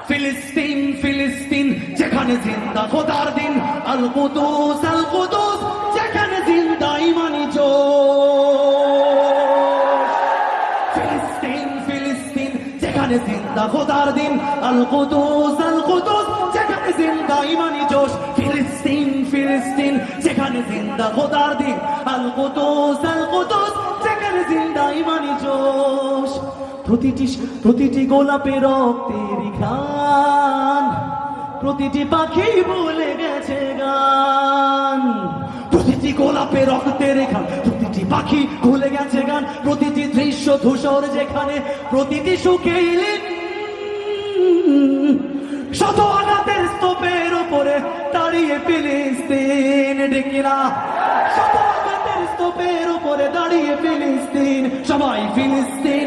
ফিলিস্তিন ফিলিস্তিন যেখানে জিন্দা খোদার দিন, আল কুদুস যেখানে জিন্দা ইমানি জোশ। ফিলিস্তিন ফিলিস্তিন যেখানে জিন্দা খোদার দিন, আল কুদুস যেখানে জিন্দা ইমানি জোশ। ফিলিস্তিন ফিলিস্তিন যেখানে জিন্দা খোদার দিন, আল কুদুস যেখানে জিন্দা ইমানি জোশ। প্রতিটি গোলাপে রক্তের ঘ্রাণ, প্রতিটি পাখি বলে গেছে গান। প্রতিটি গোলাপে রক্তের ঘ্রাণ, প্রতিটি পাখি ভুলে গেছে গান। প্রতিটি দৃশ্য ধূসর যেখানে, প্রতিটি সুখে শত আঘাতের স্তূপের উপরে দাঁড়িয়ে ফিলিস্তিন। ডেকেরা শত আঘাতের স্তূপের উপরে দাঁড়িয়ে ফিলিস্তিন। সবাই ফিলিস্তিন